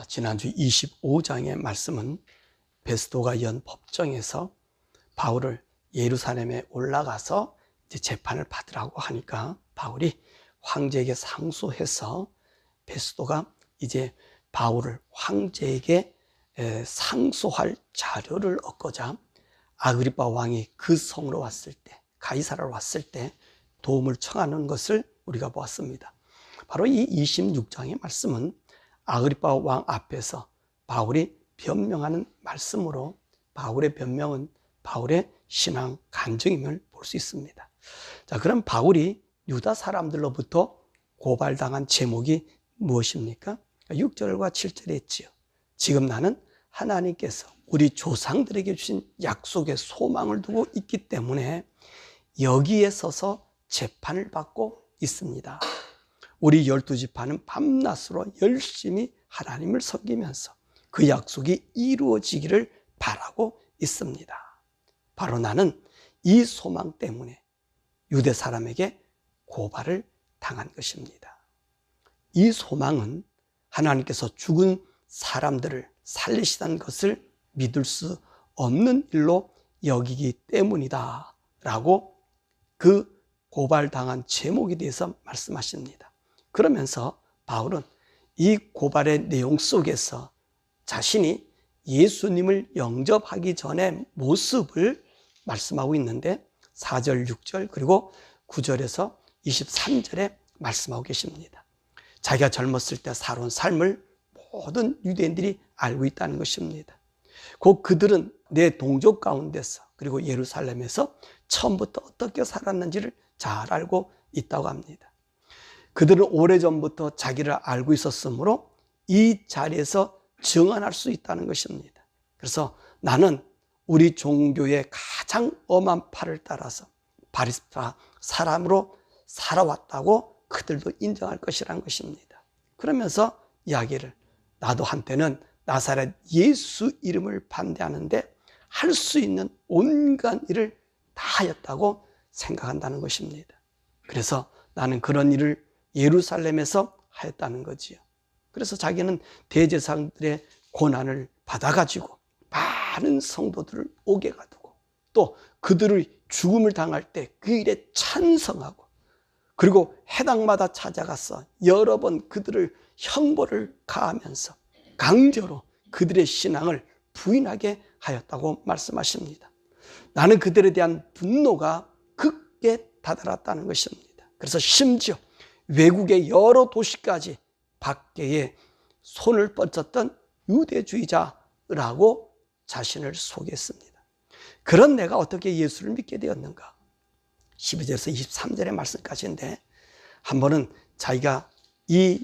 지난주 25장의 말씀은 베스도가 연 법정에서 바울을 예루살렘에 올라가서 이제 재판을 받으라고 하니까 바울이 황제에게 상소해서 베스도가 이제 바울을 황제에게 상소할 자료를 얻고자 아그리파 왕이 그 성으로 왔을 때, 가이사라로 왔을 때 도움을 청하는 것을 우리가 보았습니다. 바로 이 26장의 말씀은 아그리파 왕 앞에서 바울이 변명하는 말씀으로 바울의 변명은 바울의 신앙 간증임을 볼 수 있습니다. 자, 그럼 바울이 유다 사람들로부터 고발당한 제목이 무엇입니까? 6절과 7절에 있지요. 지금 나는 하나님께서 우리 조상들에게 주신 약속의 소망을 두고 있기 때문에 여기에 서서 재판을 받고 있습니다. 우리 12지파는 밤낮으로 열심히 하나님을 섬기면서 그 약속이 이루어지기를 바라고 있습니다. 바로 나는 이 소망 때문에 유대 사람에게 고발을 당한 것입니다. 이 소망은 하나님께서 죽은 사람들을 살리시다는 것을 믿을 수 없는 일로 여기기 때문이다 라고 그 고발당한 제목에 대해서 말씀하십니다. 그러면서 바울은 이 고발의 내용 속에서 자신이 예수님을 영접하기 전의 모습을 말씀하고 있는데 4절, 6절 그리고 9절에서 23절에 말씀하고 계십니다. 자기가 젊었을 때 살아온 삶을 모든 유대인들이 알고 있다는 것입니다. 곧 그들은 내 동족 가운데서 그리고 예루살렘에서 처음부터 어떻게 살았는지를 잘 알고 있다고 합니다. 그들은 오래전부터 자기를 알고 있었으므로 이 자리에서 증언할 수 있다는 것입니다. 그래서 나는 우리 종교의 가장 엄한 팔을 따라서 바리새파 사람으로 살아왔다고 그들도 인정할 것이라는 것입니다. 그러면서 이야기를 나도 한때는 나사렛 예수 이름을 반대하는데 할 수 있는 온갖 일을 다 하였다고 생각한다는 것입니다. 그래서 나는 그런 일을 예루살렘에서 하였다는 거지요. 그래서 자기는 대제사장들의 고난을 받아가지고 많은 성도들을 옥에 가두고 또 그들의 죽음을 당할 때 그 일에 찬성하고 그리고 해당마다 찾아가서 여러 번 그들을 형벌을 가하면서 강제로 그들의 신앙을 부인하게 하였다고 말씀하십니다. 나는 그들에 대한 분노가 극에 다다랐다는 것입니다. 그래서 심지어 외국의 여러 도시까지 밖에 손을 뻗쳤던 유대주의자라고 자신을 소개했습니다. 그런 내가 어떻게 예수를 믿게 되었는가? 12절에서 23절의 말씀까지인데 한 번은 자기가 이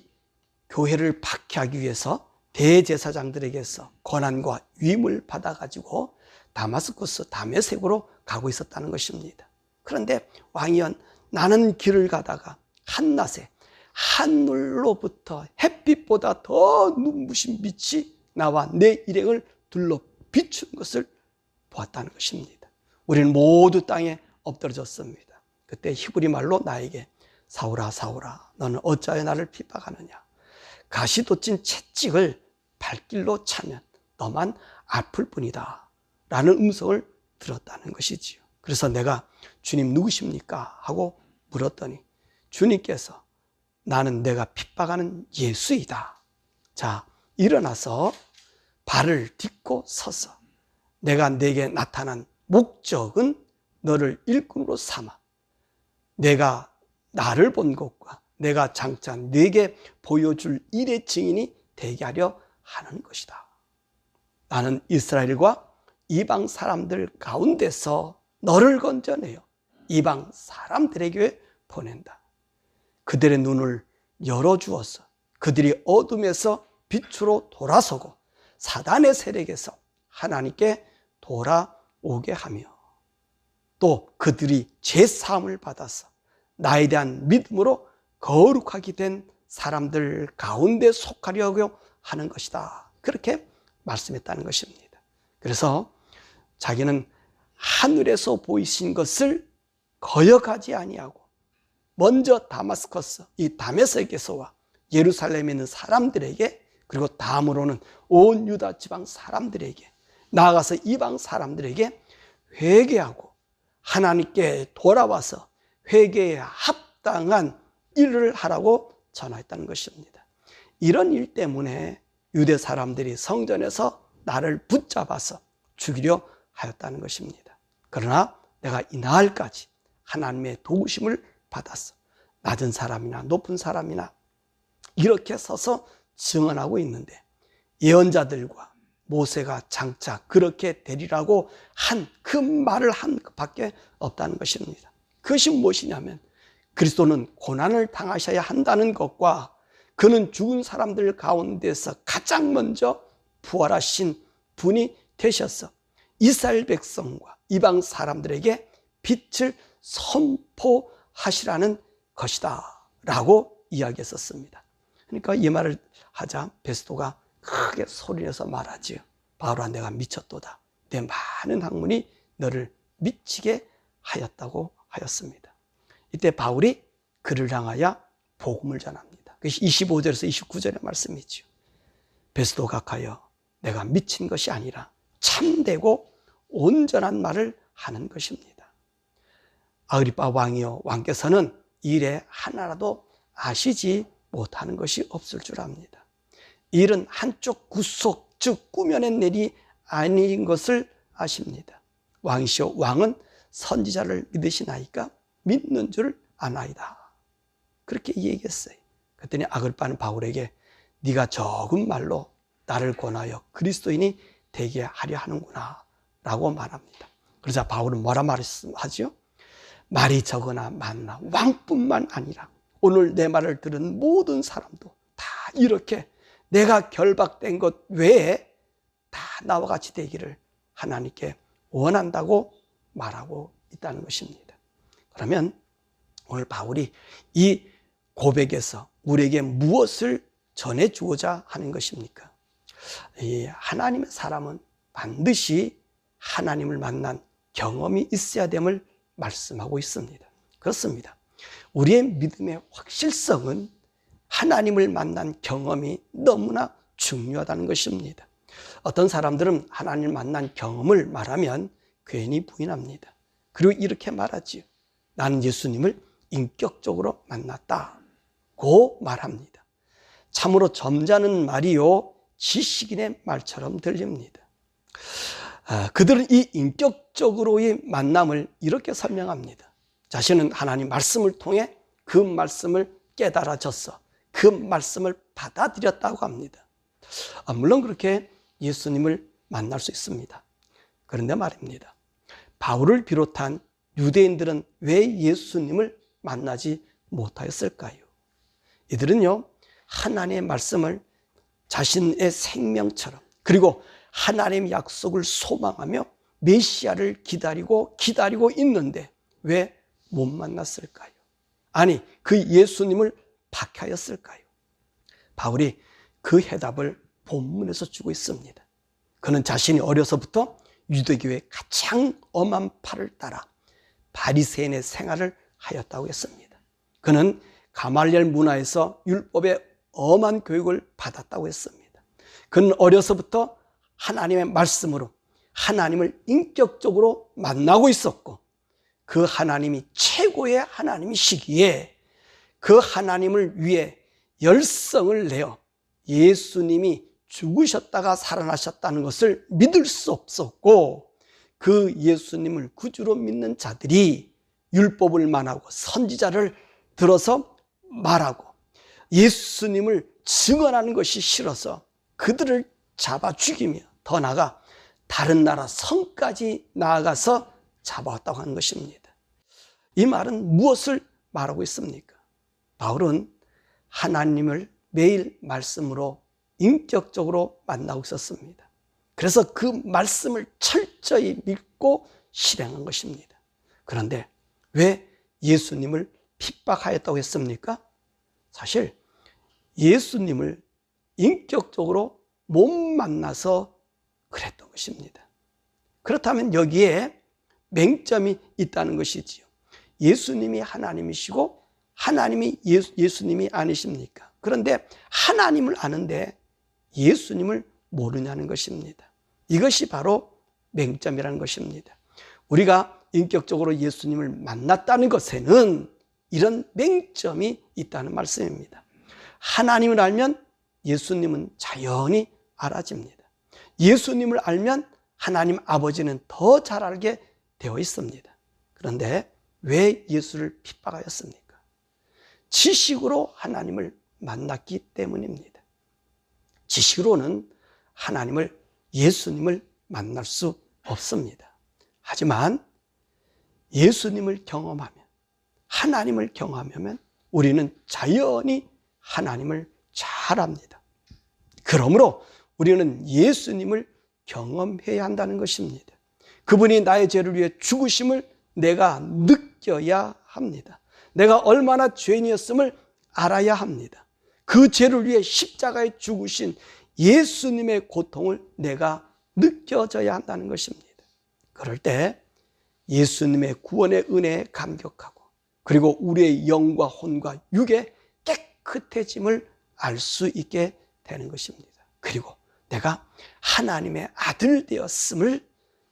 교회를 박해하기 위해서 대제사장들에게서 권한과 위임을 받아가지고 다마스쿠스 다메섹으로 가고 있었다는 것입니다. 그런데 왕이여 나는 길을 가다가 한낮에 하늘로부터 햇빛보다 더 눈부신 빛이 나와 내 일행을 둘러 비춘 것을 보았다는 것입니다. 우리는 모두 땅에 엎드러졌습니다. 그때 히브리 말로 나에게 사울아 사울아 너는 어찌하여 나를 핍박하느냐 가시돋친 채찍을 발길로 차면 너만 아플 뿐이다 라는 음성을 들었다는 것이지요. 그래서 내가 주님 누구십니까? 하고 물었더니 주님께서 나는 내가 핍박하는 예수이다. 자, 일어나서 발을 딛고 서서 내가 내게 나타난 목적은 너를 일꾼으로 삼아 내가 나를 본 것과 내가 장차 네게 보여줄 일의 증인이 되게 하려 하는 것이다. 나는 이스라엘과 이방 사람들 가운데서 너를 건져내어 이방 사람들에게 보낸다. 그들의 눈을 열어주어서 그들이 어둠에서 빛으로 돌아서고 사단의 세력에서 하나님께 돌아오게 하며 또 그들이 제사함을 받아서 나에 대한 믿음으로 거룩하게 된 사람들 가운데 속하려고 하는 것이다. 그렇게 말씀했다는 것입니다. 그래서 자기는 하늘에서 보이신 것을 거역하지 아니하고 먼저 다마스커스 이 다메섹에서와 예루살렘에 있는 사람들에게 그리고 다음으로는 온 유다 지방 사람들에게, 나아가서 이방 사람들에게 회개하고 하나님께 돌아와서 회개에 합당한 일을 하라고 전하였다는 것입니다. 이런 일 때문에 유대 사람들이 성전에서 나를 붙잡아서 죽이려 하였다는 것입니다. 그러나 내가 이날까지 하나님의 도우심을 받았어. 낮은 사람이나 높은 사람이나 이렇게 서서 증언하고 있는데, 예언자들과 모세가 장차 그렇게 되리라고 한 그 말을 한 것밖에 없다는 것입니다. 그것이 무엇이냐면, 그리스도는 고난을 당하셔야 한다는 것과 그는 죽은 사람들 가운데서 가장 먼저 부활하신 분이 되셔서 이스라엘 백성과 이방 사람들에게 빛을 선포하시라는 것이다 라고 이야기했었습니다. 그러니까 이 말을 하자 베스도가 크게 소리내서 말하지요. 바울아, 내가 미쳤도다. 내 많은 학문이 너를 미치게 하였다고 하였습니다. 이때 바울이 그를 향하여 복음을 전합니다. 그것이 25절에서 29절의 말씀이죠. 베스도 각하여 내가 미친 것이 아니라 참되고 온전한 말을 하는 것입니다. 아그리빠 왕이요, 왕께서는 일에 하나라도 아시지 못하는 것이 없을 줄 압니다. 일은 한쪽 구속, 즉 꾸며낸 일이 아닌 것을 아십니다. 왕이시오, 왕은 선지자를 믿으시나이까 믿는 줄 아나이다. 그렇게 얘기했어요. 그랬더니 아그리빠는 바울에게 네가 적은 말로 나를 권하여 그리스도인이 되게 하려 하는구나 라고 말합니다. 그러자 바울은 뭐라 말하죠? 말이 적으나 많나 왕뿐만 아니라 오늘 내 말을 들은 모든 사람도 다 이렇게 내가 결박된 것 외에 다 나와 같이 되기를 하나님께 원한다고 말하고 있다는 것입니다. 그러면 오늘 바울이 이 고백에서 우리에게 무엇을 전해주고자 하는 것입니까? 이 하나님의 사람은 반드시 하나님을 만난 경험이 있어야 됨을 말씀하고 있습니다. 그렇습니다. 우리의 믿음의 확실성은 하나님을 만난 경험이 너무나 중요하다는 것입니다. 어떤 사람들은 하나님을 만난 경험을 말하면 괜히 부인합니다. 그리고 이렇게 말하지요. 나는 예수님을 인격적으로 만났다고 말합니다. 참으로 점잖은 말이요 지식인의 말처럼 들립니다. 그들은 이 인격적으로의 만남을 이렇게 설명합니다. 자신은 하나님 말씀을 통해 그 말씀을 깨달아졌어. 그 말씀을 받아들였다고 합니다. 물론 그렇게 예수님을 만날 수 있습니다. 그런데 말입니다. 바울을 비롯한 유대인들은 왜 예수님을 만나지 못하였을까요? 이들은요, 하나님의 말씀을 자신의 생명처럼, 그리고 하나님의 약속을 소망하며 메시아를 기다리고 있는데 왜 못 만났을까요? 아니, 그 예수님을 박해하였을까요? 바울이 그 해답을 본문에서 주고 있습니다. 그는 자신이 어려서부터 유대교의 가장 엄한 팔을 따라 바리새인의 생활을 하였다고 했습니다. 그는 가말리엘 문화에서 율법의 엄한 교육을 받았다고 했습니다. 그는 어려서부터 하나님의 말씀으로 하나님을 인격적으로 만나고 있었고, 그 하나님이 최고의 하나님이시기에 그 하나님을 위해 열성을 내어 예수님이 죽으셨다가 살아나셨다는 것을 믿을 수 없었고, 그 예수님을 구주로 믿는 자들이 율법을 말하고 선지자를 들어서 말하고 예수님을 증언하는 것이 싫어서 그들을 잡아 죽이며 더 나아가 다른 나라 성까지 나아가서 잡아왔다고 하는 것입니다. 이 말은 무엇을 말하고 있습니까? 바울은 하나님을 매일 말씀으로 인격적으로 만나고 있었습니다. 그래서 그 말씀을 철저히 믿고 실행한 것입니다. 그런데 왜 예수님을 핍박하였다고 했습니까? 사실 예수님을 인격적으로 못 만나서 그랬던 것입니다. 그렇다면 여기에 맹점이 있다는 것이지요. 예수님이 하나님이시고 하나님이 예수님이 아니십니까? 그런데 하나님을 아는데 예수님을 모르냐는 것입니다. 이것이 바로 맹점이라는 것입니다. 우리가 인격적으로 예수님을 만났다는 것에는 이런 맹점이 있다는 말씀입니다. 하나님을 알면 예수님은 자연히 알아집니다. 예수님을 알면 하나님 아버지는 더 잘 알게 되어 있습니다. 그런데 왜 예수를 핍박하였습니까? 지식으로 하나님을 만났기 때문입니다. 지식으로는 하나님을, 예수님을 만날 수 없습니다. 하지만 예수님을 경험하면, 하나님을 경험하면 우리는 자연히 하나님을 잘 압니다. 그러므로 우리는 예수님을 경험해야 한다는 것입니다. 그분이 나의 죄를 위해 죽으심을 내가 느껴야 합니다. 내가 얼마나 죄인이었음을 알아야 합니다. 그 죄를 위해 십자가에 죽으신 예수님의 고통을 내가 느껴져야 한다는 것입니다. 그럴 때 예수님의 구원의 은혜에 감격하고, 그리고 우리의 영과 혼과 육의 깨끗해짐을 알 수 있게 되는 것입니다. 그리고 내가 하나님의 아들 되었음을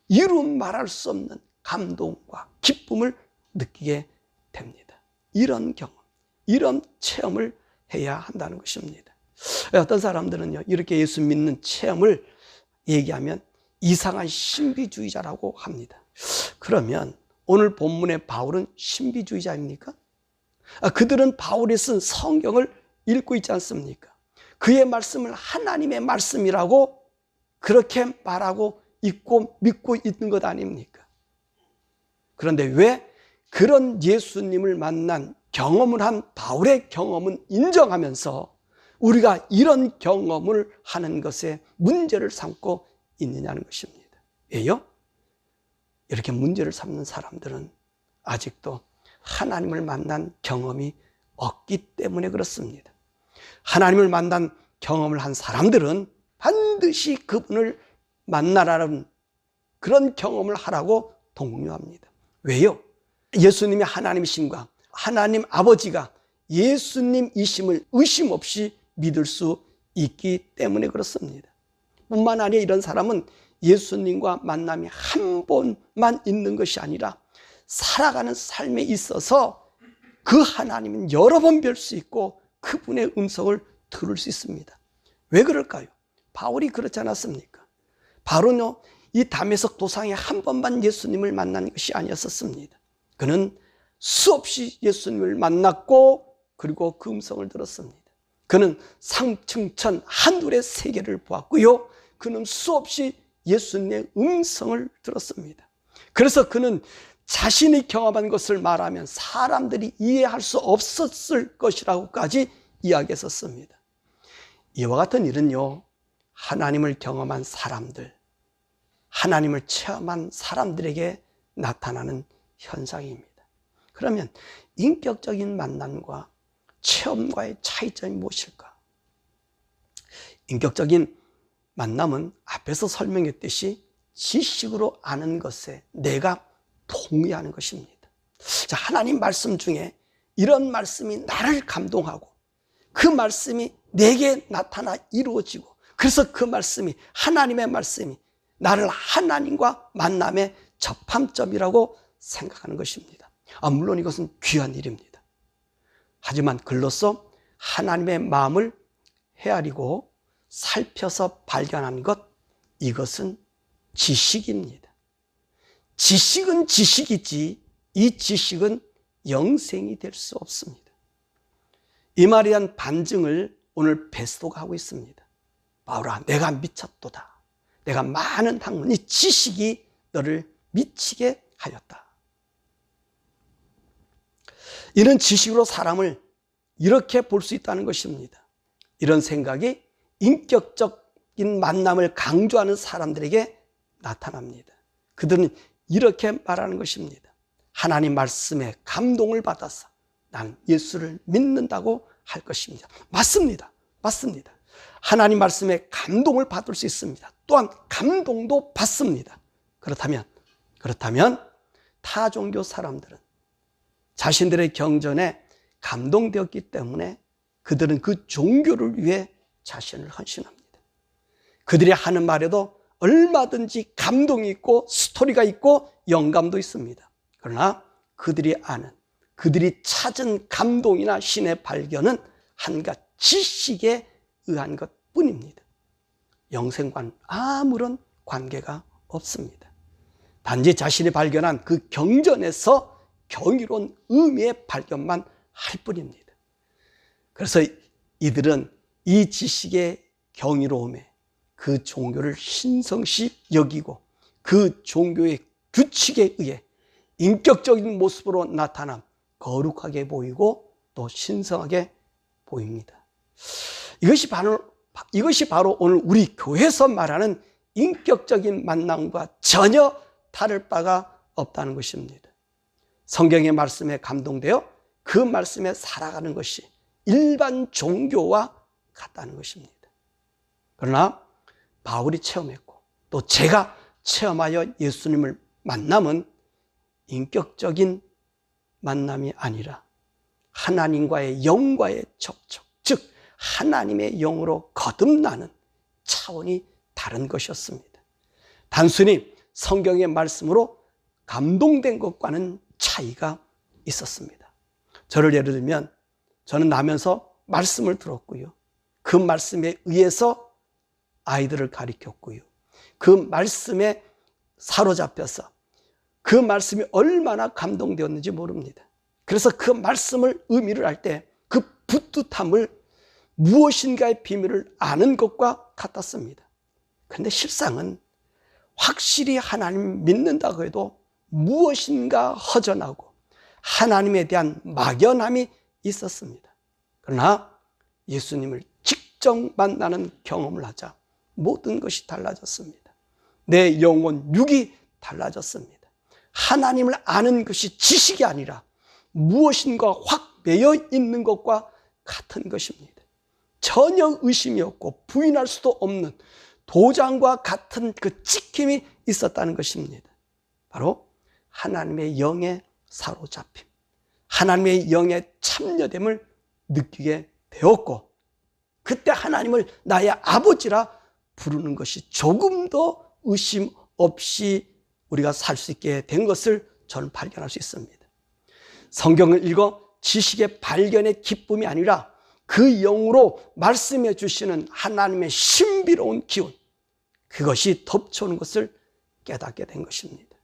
이루 말할 수 없는 감동과 기쁨을 느끼게 됩니다. 이런 경험, 이런 체험을 해야 한다는 것입니다. 어떤 사람들은요, 이렇게 예수 믿는 체험을 얘기하면 이상한 신비주의자라고 합니다. 그러면 오늘 본문의 바울은 신비주의자입니까? 그들은 바울이 쓴 성경을 읽고 있지 않습니까? 그의 말씀을 하나님의 말씀이라고 그렇게 말하고 있고 믿고 있는 것 아닙니까? 그런데 왜 그런 예수님을 만난 경험을 한 바울의 경험은 인정하면서 우리가 이런 경험을 하는 것에 문제를 삼고 있느냐는 것입니다. 왜요? 이렇게 문제를 삼는 사람들은 아직도 하나님을 만난 경험이 없기 때문에 그렇습니다. 하나님을 만난 경험을 한 사람들은 반드시 그분을 만나라는 그런 경험을 하라고 독려합니다. 왜요? 예수님이 하나님이심과 하나님 아버지가 예수님이심을 의심 없이 믿을 수 있기 때문에 그렇습니다. 뿐만 아니라 이런 사람은 예수님과 만남이 한 번만 있는 것이 아니라 살아가는 삶에 있어서 그 하나님은 여러 번 뵐 수 있고 그분의 음성을 들을 수 있습니다. 왜 그럴까요? 바울이 그렇지 않았습니까? 바울은요, 이 다메섹 도상에 한 번만 예수님을 만난 것이 아니었습니다. 그는 수없이 예수님을 만났고 그리고 그 음성을 들었습니다. 그는 상층천 하늘의 세계를 보았고요, 그는 수없이 예수님의 음성을 들었습니다. 그래서 그는 자신이 경험한 것을 말하면 사람들이 이해할 수 없었을 것이라고까지 이야기했었습니다. 이와 같은 일은요, 하나님을 경험한 사람들, 하나님을 체험한 사람들에게 나타나는 현상입니다. 그러면 인격적인 만남과 체험과의 차이점이 무엇일까? 인격적인 만남은 앞에서 설명했듯이 지식으로 아는 것에 내가 동의하는 것입니다. 자, 하나님 말씀 중에 이런 말씀이 나를 감동하고 그 말씀이 내게 나타나 이루어지고, 그래서 그 말씀이, 하나님의 말씀이 나를 하나님과 만남의 접함점이라고 생각하는 것입니다. 물론 이것은 귀한 일입니다. 하지만 글로써 하나님의 마음을 헤아리고 살펴서 발견한 것, 이것은 지식입니다. 지식은 지식이지 이 지식은 영생이 될 수 없습니다. 이 말에 대한 반증을 오늘 베스도가 하고 있습니다. 바울아, 내가 미쳤도다. 내가 많은 학문, 이 지식이 너를 미치게 하였다. 이런 지식으로 사람을 이렇게 볼 수 있다는 것입니다. 이런 생각이 인격적인 만남을 강조하는 사람들에게 나타납니다. 그들은 이렇게 말하는 것입니다. 하나님 말씀에 감동을 받아서 나는 예수를 믿는다고 할 것입니다. 맞습니다. 맞습니다. 하나님 말씀에 감동을 받을 수 있습니다. 또한 감동도 받습니다. 그렇다면 타 종교 사람들은 자신들의 경전에 감동되었기 때문에 그들은 그 종교를 위해 자신을 헌신합니다. 그들이 하는 말에도 얼마든지 감동이 있고 스토리가 있고 영감도 있습니다. 그러나 그들이 아는, 그들이 찾은 감동이나 신의 발견은 한갓 지식에 의한 것뿐입니다. 영생과는 아무런 관계가 없습니다. 단지 자신이 발견한 그 경전에서 경이로운 의미의 발견만 할 뿐입니다. 그래서 이들은 이 지식의 경이로움에 그 종교를 신성시 여기고 그 종교의 규칙에 의해 인격적인 모습으로 나타남 거룩하게 보이고 또 신성하게 보입니다. 이것이 바로 오늘 우리 교회에서 말하는 인격적인 만남과 전혀 다를 바가 없다는 것입니다. 성경의 말씀에 감동되어 그 말씀에 살아가는 것이 일반 종교와 같다는 것입니다. 그러나 바울이 체험했고 또 제가 체험하여 예수님을 만남은 인격적인 만남이 아니라 하나님과의 영과의 접촉, 즉 하나님의 영으로 거듭나는 차원이 다른 것이었습니다. 단순히 성경의 말씀으로 감동된 것과는 차이가 있었습니다. 저를 예를 들면 저는 나면서 말씀을 들었고요. 그 말씀에 의해서 아이들을 가르쳤고요. 그 말씀에 사로잡혀서 그 말씀이 얼마나 감동되었는지 모릅니다. 그래서 그 말씀을 의미를 알 때 그 붙듯함을 무엇인가의 비밀을 아는 것과 같았습니다. 그런데 실상은 확실히 하나님 믿는다고 해도 무엇인가 허전하고 하나님에 대한 막연함이 있었습니다. 그러나 예수님을 직접 만나는 경험을 하자 모든 것이 달라졌습니다. 내 영혼, 육이 달라졌습니다. 하나님을 아는 것이 지식이 아니라 무엇인가 확 매여 있는 것과 같은 것입니다. 전혀 의심이 없고 부인할 수도 없는 도장과 같은 그 찍힘이 있었다는 것입니다. 바로 하나님의 영에 사로잡힘, 하나님의 영에 참여됨을 느끼게 되었고 그때 하나님을 나의 아버지라 부르는 것이 조금도 의심 없이 우리가 살 수 있게 된 것을 저는 발견할 수 있습니다. 성경을 읽어 지식의 발견의 기쁨이 아니라 그 영으로 말씀해 주시는 하나님의 신비로운 기운, 그것이 덮쳐오는 것을 깨닫게 된 것입니다.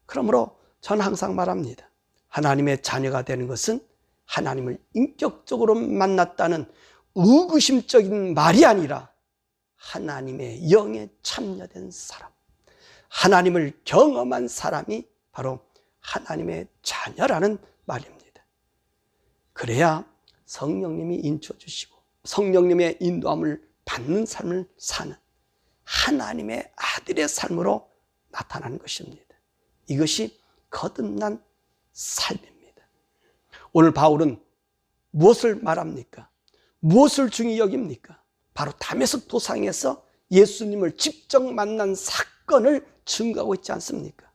그러므로 저는 항상 말합니다. 하나님의 자녀가 되는 것은 하나님을 인격적으로 만났다는 의구심적인 말이 아니라 하나님의 영에 참여된 사람, 하나님을 경험한 사람이 바로 하나님의 자녀라는 말입니다. 그래야 성령님이 인쳐주시고 성령님의 인도함을 받는 삶을 사는 하나님의 아들의 삶으로 나타나는 것입니다. 이것이 거듭난 삶입니다. 오늘 바울은 무엇을 말합니까? 무엇을 중히 여깁니까? 바로 다메섹 도상에서 예수님을 직접 만난 사건을 증거하고 있지 않습니까?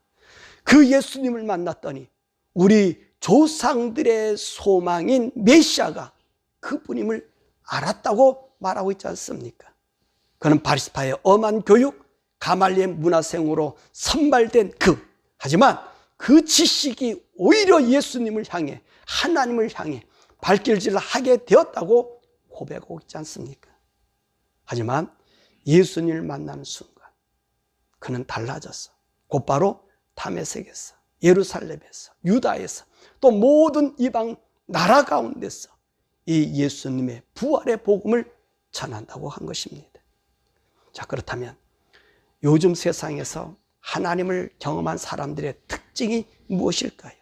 그 예수님을 만났더니 우리 조상들의 소망인 메시아가 그분임을 알았다고 말하고 있지 않습니까? 그는 바리새파의 엄한 교육, 가말리엘 문화생으로 선발된 하지만 그 지식이 오히려 예수님을 향해 하나님을 향해 발길질을 하게 되었다고 고백하고 있지 않습니까? 하지만 예수님을 만나는 순간 그는 달라졌어. 곧바로 다메섹에서, 예루살렘에서, 유다에서 또 모든 이방 나라 가운데서 이 예수님의 부활의 복음을 전한다고 한 것입니다. 자, 그렇다면 요즘 세상에서 하나님을 경험한 사람들의 특징이 무엇일까요?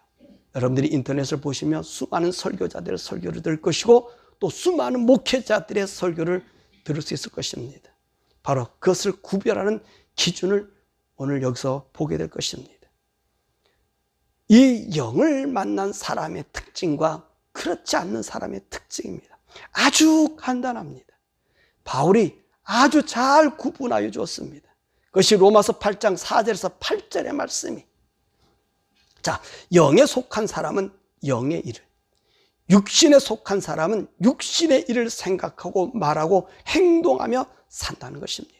여러분들이 인터넷을 보시면 수많은 설교자들의 설교를 들을 것이고 또 수많은 목회자들의 설교를 들을 수 있을 것입니다. 바로 그것을 구별하는 기준을 오늘 여기서 보게 될 것입니다. 이 영을 만난 사람의 특징과 그렇지 않는 사람의 특징입니다. 아주 간단합니다. 바울이 아주 잘 구분하여 주었습니다. 그것이 로마서 8장 4절에서 8절의 말씀이, 자, 영에 속한 사람은 영의 일을, 육신에 속한 사람은 육신의 일을 생각하고 말하고 행동하며 산다는 것입니다.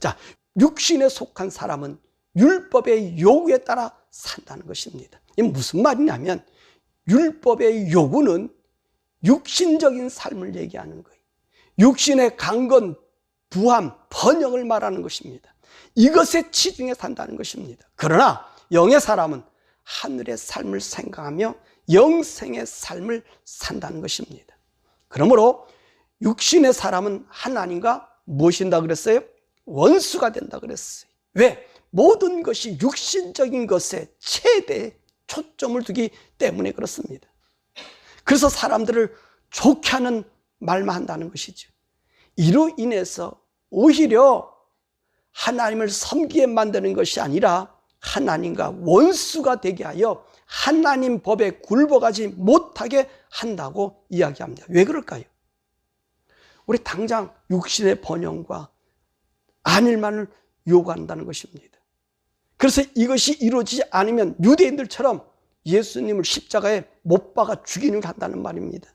자, 육신에 속한 사람은 율법의 요구에 따라 산다는 것입니다. 이게 무슨 말이냐면 율법의 요구는 육신적인 삶을 얘기하는 거예요. 육신의 강건, 부함, 번영을 말하는 것입니다. 이것에 치중해 산다는 것입니다. 그러나 영의 사람은 하늘의 삶을 생각하며 영생의 삶을 산다는 것입니다. 그러므로 육신의 사람은 하나님과 무엇인다 그랬어요? 원수가 된다 그랬어요. 왜? 모든 것이 육신적인 것에 최대 초점을 두기 때문에 그렇습니다. 그래서 사람들을 좋게 하는 말만 한다는 것이죠. 이로 인해서 오히려 하나님을 섬기게 만드는 것이 아니라 하나님과 원수가 되게 하여 하나님 법에 굴복하지 못하게 한다고 이야기합니다. 왜 그럴까요? 우리 당장 육신의 번영과 안일만을 요구한다는 것입니다. 그래서 이것이 이루어지지 않으면 유대인들처럼 예수님을 십자가에 못 박아 죽이는 한다는 말입니다.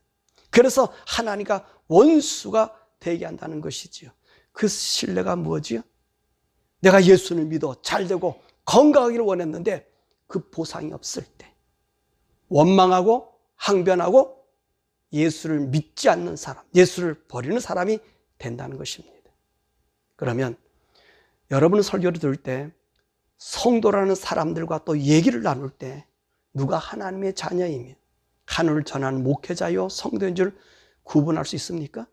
그래서 하나님과 원수가 되게 한다는 것이지요. 그 신뢰가 뭐지요? 내가 예수를 믿어 잘되고 건강하기를 원했는데 그 보상이 없을 때 원망하고 항변하고 예수를 믿지 않는 사람, 예수를 버리는 사람이 된다는 것입니다. 그러면 여러분은 설교를 들을 때 성도라는 사람들과 또 얘기를 나눌 때 누가 하나님의 자녀이며 하늘을 전하는 목회자요 성도인 줄 구분할 수 있습니까?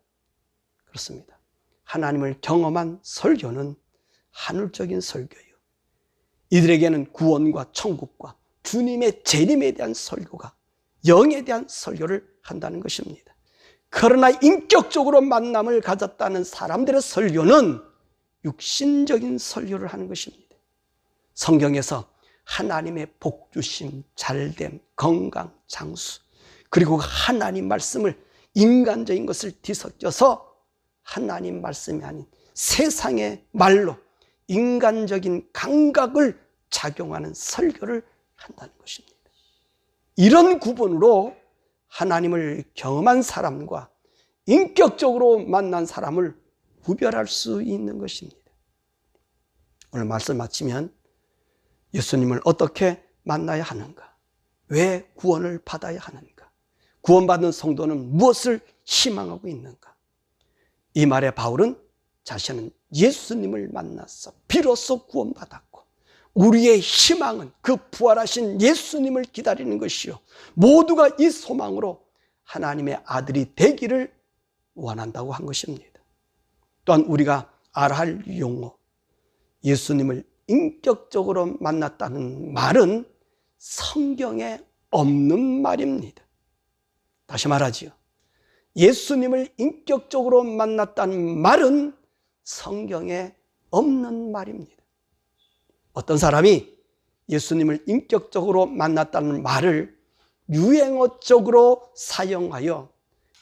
그렇습니다. 하나님을 경험한 설교는 하늘적인 설교예요. 이들에게는 구원과 천국과 주님의 재림에 대한 설교가 영에 대한 설교를 한다는 것입니다. 그러나 인격적으로 만남을 가졌다는 사람들의 설교는 육신적인 설교를 하는 것입니다. 성경에서 하나님의 복주심, 잘됨, 건강, 장수, 그리고 하나님 말씀을 인간적인 것을 뒤섞여서 하나님 말씀이 아닌 세상의 말로 인간적인 감각을 작용하는 설교를 한다는 것입니다. 이런 구분으로 하나님을 경험한 사람과 인격적으로 만난 사람을 구별할 수 있는 것입니다. 오늘 말씀 마치면 예수님을 어떻게 만나야 하는가? 왜 구원을 받아야 하는가? 구원받은 성도는 무엇을 희망하고 있는가? 이 말에 바울은 자신은 예수님을 만나서 비로소 구원받았고 우리의 희망은 그 부활하신 예수님을 기다리는 것이요 모두가 이 소망으로 하나님의 아들이 되기를 원한다고 한 것입니다. 또한 우리가 알아야 할 용어, 예수님을 인격적으로 만났다는 말은 성경에 없는 말입니다. 다시 말하지요. 예수님을 인격적으로 만났다는 말은 성경에 없는 말입니다. 어떤 사람이 예수님을 인격적으로 만났다는 말을 유행어적으로 사용하여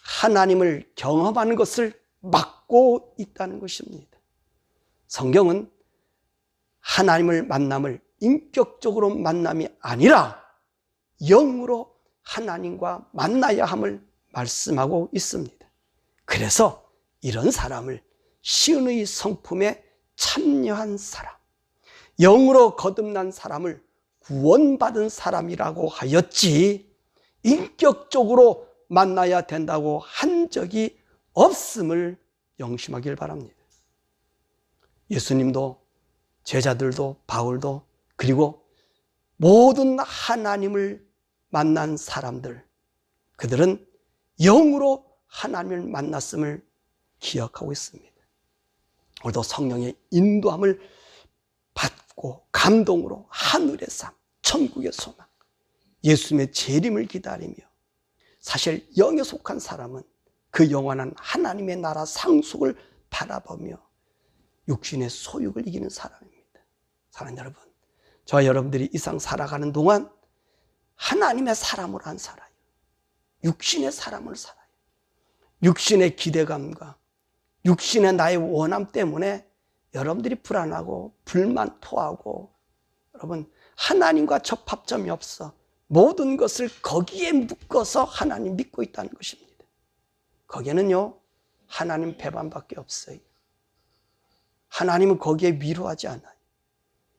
하나님을 경험하는 것을 막고 있다는 것입니다. 성경은 하나님을 만남을 인격적으로 만남이 아니라 영으로 하나님과 만나야 함을 말씀하고 있습니다. 그래서 이런 사람을 시은의 성품에 참여한 사람, 영으로 거듭난 사람을 구원받은 사람이라고 하였지 인격적으로 만나야 된다고 한 적이 없음을 명심하길 바랍니다. 예수님도 제자들도 바울도 그리고 모든 하나님을 만난 사람들, 그들은 영으로 하나님을 만났음을 기억하고 있습니다. 오늘도 성령의 인도함을 받고 감동으로 하늘의 삶, 천국의 소망, 예수님의 재림을 기다리며 사실 영에 속한 사람은 그 영원한 하나님의 나라 상속을 바라보며 육신의 소욕을 이기는 사람입니다. 사랑하는 여러분, 저와 여러분들이 이 상 살아가는 동안 하나님의 사람으로 안 살아요. 육신의 사람을 살아요. 육신의 기대감과 육신의 나의 원함 때문에 여러분들이 불안하고 불만 토하고 여러분 하나님과 접합점이 없어 모든 것을 거기에 묶어서 하나님 믿고 있다는 것입니다. 거기에는요 하나님 배반밖에 없어요. 하나님은 거기에 위로하지 않아요.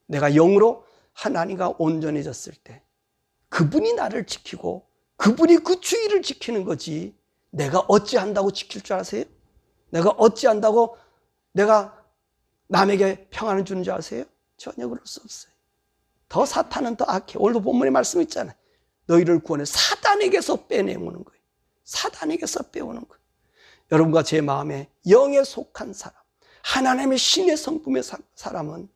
내가 영으로 하나님과 온전해졌을 때 그분이 나를 지키고 그분이 그 주의를 지키는 거지, 내가 어찌한다고 지킬 줄 아세요? 내가 어찌한다고 내가 남에게 평안을 주는 줄 아세요? 전혀 그럴 수 없어요. 더 사탄은 더 악해. 오늘도 본문에 말씀 있잖아요. 너희를 구원해 사단에게서 빼내오는 거예요. 사단에게서 빼오는 거예요. 여러분과 제 마음에 영에 속한 사람, 하나님의 신의 성품의 사람은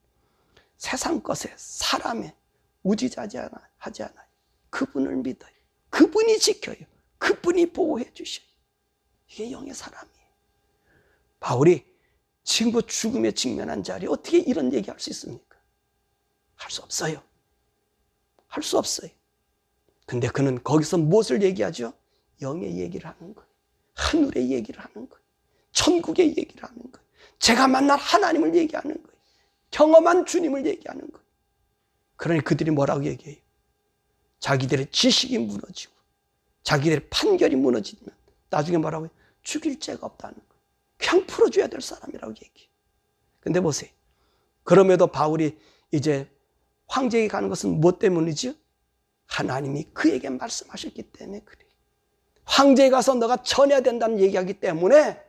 세상 것에, 사람에 우지자지하지 않아요. 그분을 믿어요. 그분이 지켜요. 그분이 보호해 주셔요. 이게 영의 사람이에요. 바울이 지금 죽음에 직면한 자리에 어떻게 이런 얘기할 수 있습니까? 할 수 없어요. 할 수 없어요. 근데 그는 거기서 무엇을 얘기하죠? 영의 얘기를 하는 거예요. 하늘의 얘기를 하는 거예요. 천국의 얘기를 하는 거예요. 제가 만난 하나님을 얘기하는 거예요. 경험한 주님을 얘기하는 거예요. 그러니 그들이 뭐라고 얘기해요? 자기들의 지식이 무너지고 자기들의 판결이 무너지면 나중에 뭐라고 해요? 죽일 죄가 없다는 거예요. 그냥 풀어줘야 될 사람이라고 얘기해요. 근데 보세요. 그럼에도 바울이 이제 황제에게 가는 것은 무엇 때문이죠? 하나님이 그에게 말씀하셨기 때문에 그래요. 황제에 가서 너가 전해야 된다는 얘기하기 때문에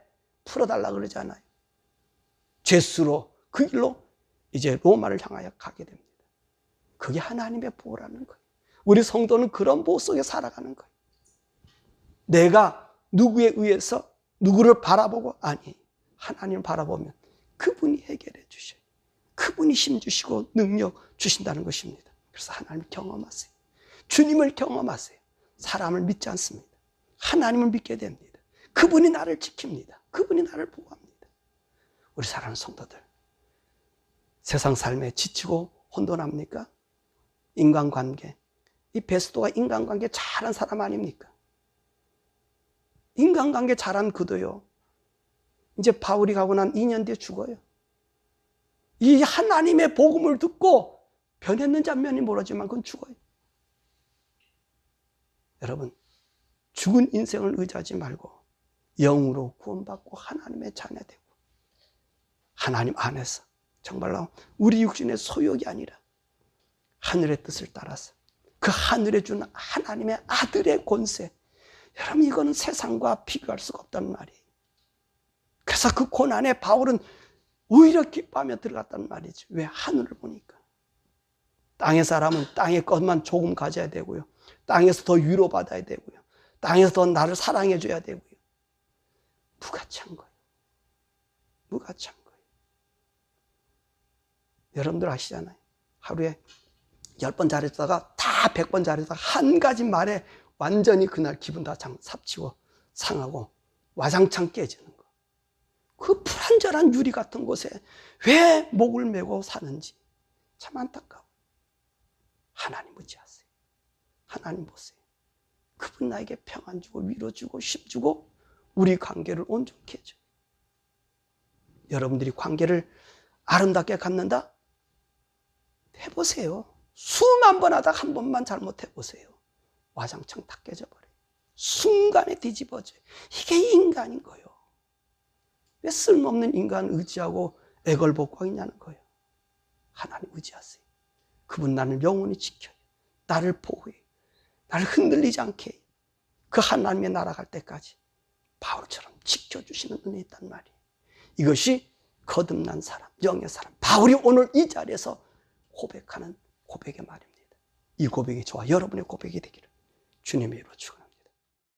풀어달라 그러잖아요. 죄수로 그 길로 이제 로마를 향하여 가게 됩니다. 그게 하나님의 보호라는 거예요. 우리 성도는 그런 보호 속에 살아가는 거예요. 내가 누구에 의해서 누구를 바라보고, 아니, 하나님을 바라보면 그분이 해결해 주셔요. 그분이 힘 주시고 능력 주신다는 것입니다. 그래서 하나님을 경험하세요. 주님을 경험하세요. 사람을 믿지 않습니다. 하나님을 믿게 됩니다. 그분이 나를 지킵니다. 그분이 나를 보호합니다. 우리 사랑하는 성도들, 세상 삶에 지치고 혼돈합니까? 인간관계, 이 베스도가 인간관계 잘한 사람 아닙니까? 인간관계 잘한 그도요, 이제 바울이 가고 난 2년 뒤에 죽어요. 이 하나님의 복음을 듣고 변했는지 안 변했는지 모르지만 그건 죽어요. 여러분, 죽은 인생을 의지하지 말고 영으로 구원받고 하나님의 자녀 되고 하나님 안에서 정말로 우리 육신의 소욕이 아니라 하늘의 뜻을 따라서 그 하늘에 준 하나님의 아들의 권세, 여러분 이거는 세상과 비교할 수가 없다는 말이에요. 그래서 그 고난에 바울은 오히려 기뻐하며 들어갔다는 말이죠. 왜? 하늘을 보니까. 땅의 사람은 땅의 것만 조금 가져야 되고요, 땅에서 더 위로받아야 되고요, 땅에서 더 나를 사랑해 줘야 되고요. 무가치한 거예요. 무가치한 거예요. 여러분들 아시잖아요. 하루에 10번 잘했다가 다 100번 잘했다가 한 가지 말에 완전히 그날 기분 다 삽치고 상하고 와장창 깨지는 거. 그 불안전한 유리 같은 곳에 왜 목을 메고 사는지 참 안타까워. 하나님 의지하세요. 하나님 보세요. 그분 나에게 평안 주고 위로 주고 힘 주고 우리 관계를 온전케 해줘요. 여러분들이 관계를 아름답게 갖는다? 해보세요. 수만 번 하다가 한 번만 잘못해보세요. 와장창 다 깨져버려요. 순간에 뒤집어져요. 이게 인간인 거예요. 왜 쓸모없는 인간 의지하고 애걸복고 있냐는 거예요. 하나님 의지하세요. 그분 나를 영원히 지켜요. 나를 보호해요. 나를 흔들리지 않게 해요. 그 하나님의 나라 갈 때까지 바울처럼 지켜주시는 은혜 있단 말이에요. 이것이 거듭난 사람, 영의 사람, 바울이 오늘 이 자리에서 고백하는 고백의 말입니다. 이 고백이 저와 여러분의 고백이 되기를 주님의 이름으로 축원합니다.